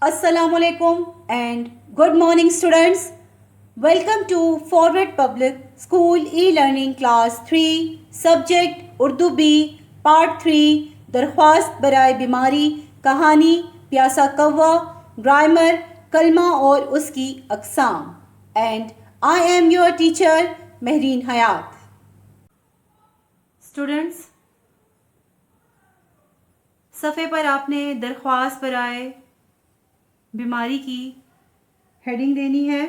Assalamu alaikum and good morning students. Welcome to Forward Public School e-learning class 3 subject Urdu B part 3 درخواست برائے بیماری کہانی پیاسا کوا گرامر کلمہ اور اس کی اقسام and I am your teacher Mehreen حیات. Students, صفحے پر آپ نے درخواست برائے بیماری کی ہیڈنگ دینی ہے.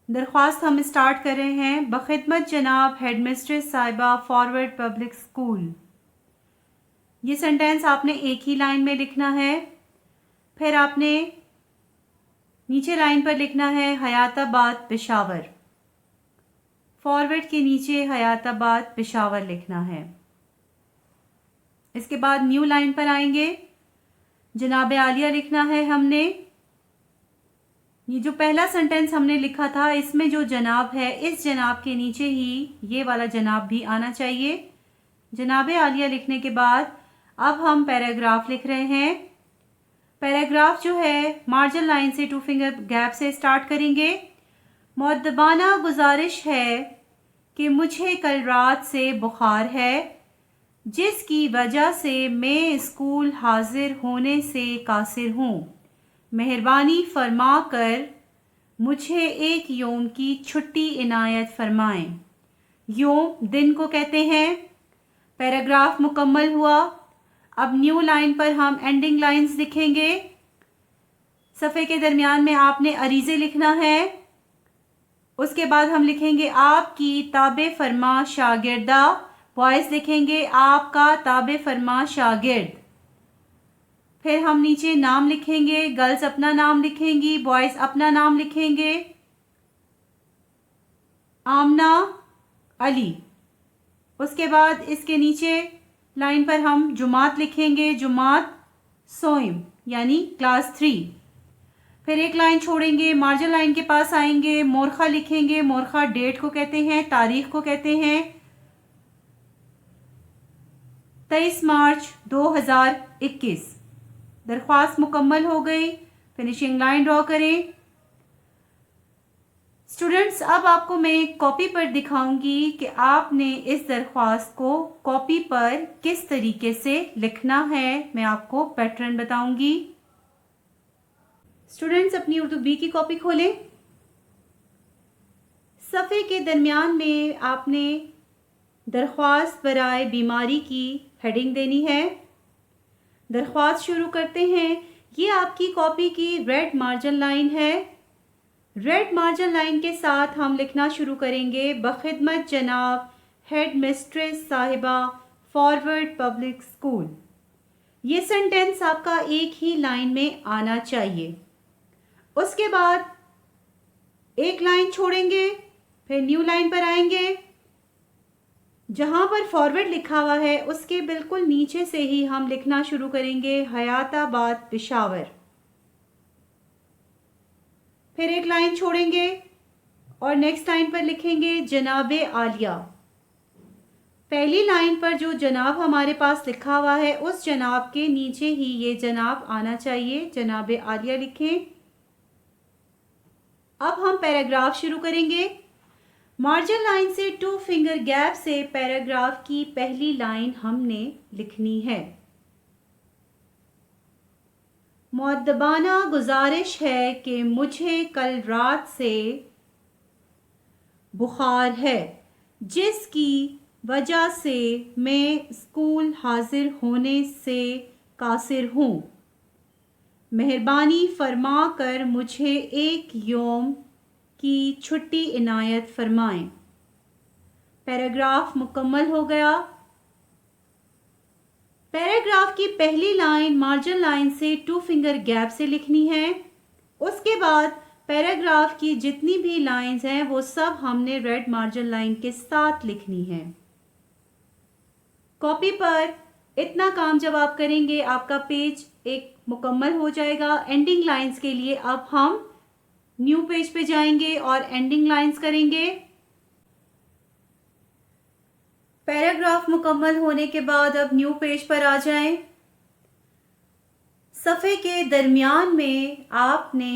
درخواست ہم اسٹارٹ کر رہے ہیں. بخدمت جناب ہیڈ مسٹریس صاحبہ فارورڈ پبلک اسکول. یہ سینٹینس آپ نے ایک ہی لائن میں لکھنا ہے. پھر آپ نے نیچے لائن پر لکھنا ہے حیات آباد پشاور. فارورڈ کے نیچے حیات آباد پشاور لکھنا ہے. اس کے بعد نیو لائن پر آئیں گے. جناب عالیہ لکھنا ہے ہم نے. یہ جو پہلا سینٹینس ہم نے لکھا تھا اس میں جو جناب ہے اس جناب کے نیچے ہی یہ والا جناب بھی آنا چاہیے. جناب عالیہ لکھنے کے بعد اب ہم پیراگراف لکھ رہے ہیں. پیراگراف جو ہے مارجن لائن سے 2 فنگر گیپ سے اسٹارٹ کریں گے. مؤدبانہ گزارش ہے کہ مجھے کل رات سے بخار ہے جس کی وجہ سے میں اسکول حاضر ہونے سے قاصر ہوں. مہربانی فرما کر مجھے ایک یوم کی چھٹی عنایت فرمائیں. یوم دن کو کہتے ہیں. پیراگراف مکمل ہوا. اب نیو لائن پر ہم اینڈنگ لائنز لکھیں گے. صفحے کے درمیان میں آپ نے عریضے لکھنا ہے. اس کے بعد ہم لکھیں گے آپ کی تابع فرما شاگردہ. بوائز لکھیں گے آپ کا تابع فرما شاگرد. پھر ہم نیچے نام لکھیں گے. گرلز اپنا نام لکھیں گی, بوائز اپنا نام لکھیں گے. آمنہ علی. اس کے بعد اس کے نیچے لائن پر ہم جماعت لکھیں گے. جماعت سوئم یعنی کلاس 3. پھر ایک لائن چھوڑیں گے. مارجن لائن کے پاس آئیں گے. مورخہ لکھیں گے. مورخہ ڈیٹ کو کہتے ہیں, تاریخ کو کہتے ہیں. 23 مارچ 2021. درخواست مکمل ہو گئی. فنیشنگ لائن ڈرا کریں. اسٹوڈنٹس اب آپ کو میں کاپی پر دکھاؤں گی کہ آپ نے اس درخواست کو کاپی پر کس طریقے سے لکھنا ہے. میں آپ کو پیٹرن بتاؤں گی. اسٹوڈنٹس اپنی اردو بی کی کاپی کھولیں. صفحے کے درمیان میں آپ نے درخواست برائے بیماری کی ہیڈنگ دینی ہے. درخواست شروع کرتے ہیں. یہ آپ کی کاپی کی ریڈ مارجن لائن ہے. ریڈ مارجن لائن کے ساتھ ہم لکھنا شروع کریں گے بخدمت جناب ہیڈ مسٹریس صاحبہ فارورڈ پبلک اسکول. یہ سینٹینس آپ کا ایک ہی لائن میں آنا چاہیے. اس کے بعد ایک لائن چھوڑیں گے. پھر نیو لائن پر آئیں گے. جہاں پر فارورڈ لکھا ہوا ہے اس کے بالکل نیچے سے ہی ہم لکھنا شروع کریں گے حیات آباد پشاور. پھر ایک لائن چھوڑیں گے اور نیکسٹ لائن پر لکھیں گے جناب عالیہ. پہلی لائن پر جو جناب ہمارے پاس لکھا ہوا ہے اس جناب کے نیچے ہی یہ جناب آنا چاہیے. جناب عالیہ لکھیں. اب ہم پیراگراف شروع کریں گے. مارجن لائن سے 2 فنگر گیپ سے پیراگراف کی پہلی لائن ہم نے لکھنی ہے. مؤدبانہ گزارش ہے کہ مجھے کل رات سے بخار ہے جس کی وجہ سے میں اسکول حاضر ہونے سے قاصر ہوں. مہربانی فرما کر مجھے ایک یوم کی چھٹی عنایت فرمائیں. پیراگراف مکمل ہو گیا. پیراگراف کی پہلی لائن مارجن لائن سے 2 فنگر گیپ سے لکھنی ہے. اس کے بعد پیراگراف کی جتنی بھی لائنز ہیں وہ سب ہم نے ریڈ مارجن لائن کے ساتھ لکھنی ہے. کاپی پر اتنا کام جب آپ کریں گے آپ کا پیج ایک مکمل ہو جائے گا. اینڈنگ لائنز کے لیے اب ہم نیو پیج پہ جائیں گے اور اینڈنگ لائنز کریں گے. پیراگراف مکمل ہونے کے بعد اب نیو پیج پر آ جائیں. صفحے کے درمیان میں آپ نے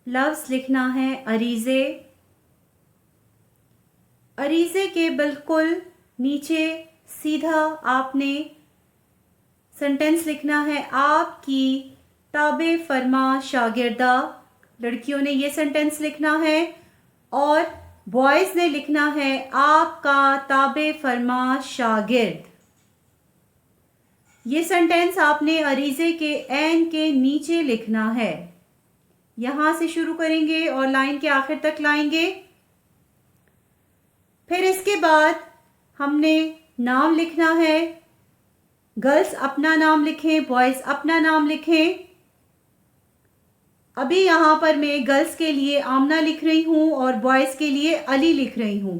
لفظ لکھنا ہے عریضے. عریضے کے بالکل نیچے سیدھا آپ نے سنٹینس لکھنا ہے آپ کی تابع فرما شاگردہ. لڑکیوں نے یہ سنٹینس لکھنا ہے اور بوائز نے لکھنا ہے آپ کا تابع فرما شاگرد. یہ سنٹینس آپ نے عریضے کے این کے نیچے لکھنا ہے. یہاں سے شروع کریں گے اور لائن کے آخر تک لائیں گے. پھر اس کے بعد ہم نے نام لکھنا ہے. گرلز اپنا نام لکھیں, بوائز اپنا نام لکھیں. ابھی یہاں پر میں گرلز کے لیے آمنہ لکھ رہی ہوں اور بوائز کے لیے علی لکھ رہی ہوں.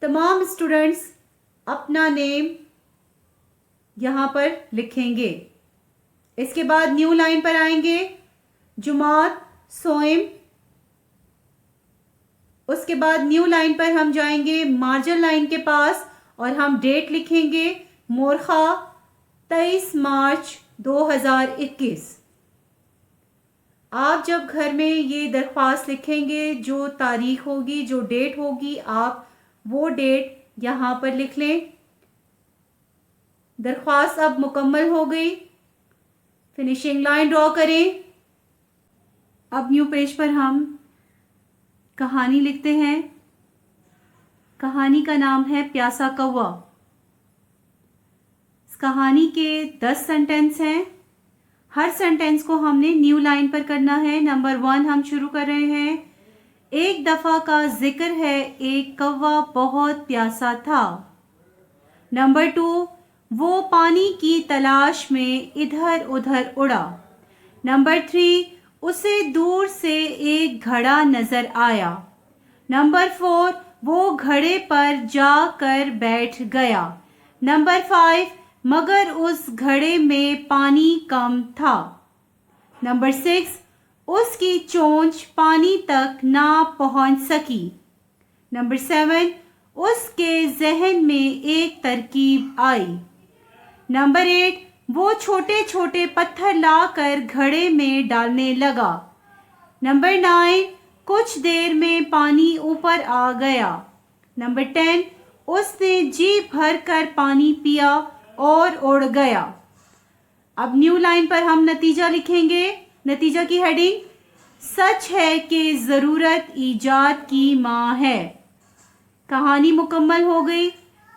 تمام اسٹوڈنٹس اپنا نیم یہاں پر لکھیں گے. اس کے بعد نیو لائن پر آئیں گے. جمعات, سوئم. اس کے بعد نیو لائن پر ہم جائیں گے مارجن لائن کے پاس اور ہم ڈیٹ لکھیں گے مورخہ 23 مارچ 2021. آپ جب گھر میں یہ درخواست لکھیں گے جو تاریخ ہوگی, جو ڈیٹ ہوگی, آپ وہ ڈیٹ یہاں پر لکھ لیں. درخواست اب مکمل ہو گئی. فنیشنگ لائن ڈرا کریں. اب نیو پیج پر ہم کہانی لکھتے ہیں. کہانی کا نام ہے پیاسا کوا. اس کہانی کے 10 سینٹینس ہیں. ہر سینٹینس کو ہم نے نیو لائن پر کرنا ہے. نمبر 1 ہم شروع کر رہے ہیں. ایک دفعہ کا ذکر ہے ایک کوا بہت پیاسا تھا. نمبر 2 وہ پانی کی تلاش میں ادھر ادھر اڑا. نمبر 3 اسے دور سے ایک گھڑا نظر آیا. نمبر 4 وہ گھڑے پر جا کر بیٹھ گیا. نمبر 5 مگر اس گھڑے میں پانی کم تھا. نمبر 6 اس کی چونچ پانی تک نہ پہنچ سکی. نمبر 7 اس کے ذہن میں ایک ترکیب آئی. نمبر 8 وہ چھوٹے چھوٹے پتھر لا کر گھڑے میں ڈالنے لگا. نمبر 9 کچھ دیر میں پانی اوپر آ گیا. نمبر 10 اس نے جی بھر کر پانی پیا اور اڑ گیا. اب نیو لائن پر ہم نتیجہ لکھیں گے. نتیجہ کی ہیڈنگ سچ ہے کہ ضرورت ایجاد کی ماں ہے. کہانی مکمل ہو گئی.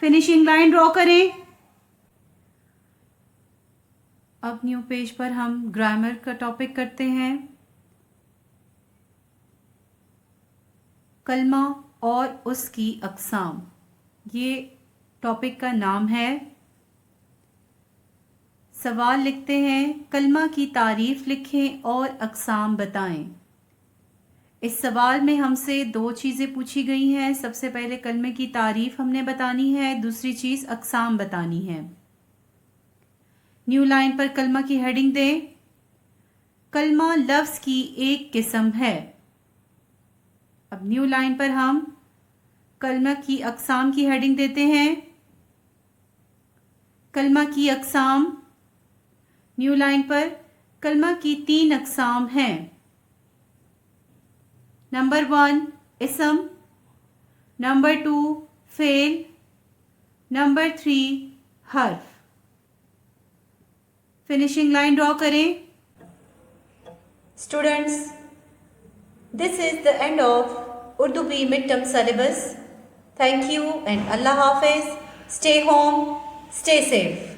فنیشنگ لائن ڈرا کریں. اب نیو پیج پر ہم گرامر کا ٹاپک کرتے ہیں. کلمہ اور اس کی اقسام. یہ ٹاپک کا نام ہے. سوال لکھتے ہیں کلمہ کی تعریف لکھیں اور اقسام بتائیں. اس سوال میں ہم سے 2 چیزیں پوچھی گئی ہیں. سب سے پہلے کلمے کی تعریف ہم نے بتانی ہے. دوسری چیز اقسام بتانی ہے. نیو لائن پر کلمہ کی ہیڈنگ دیں. کلمہ لفظ کی ایک قسم ہے. اب نیو لائن پر ہم کلمہ کی اقسام کی ہیڈنگ دیتے ہیں. کلمہ کی اقسام. نیو لائن پر کلمہ کی 3 اقسام ہیں. نمبر 1 اسم. نمبر 2 فعل. نمبر 3 حرف. فنیشنگ لائن ڈرا کریں. Students, this is the end of Urdu B midterm syllabus. Thank you and Allah Hafiz. Stay home, stay safe.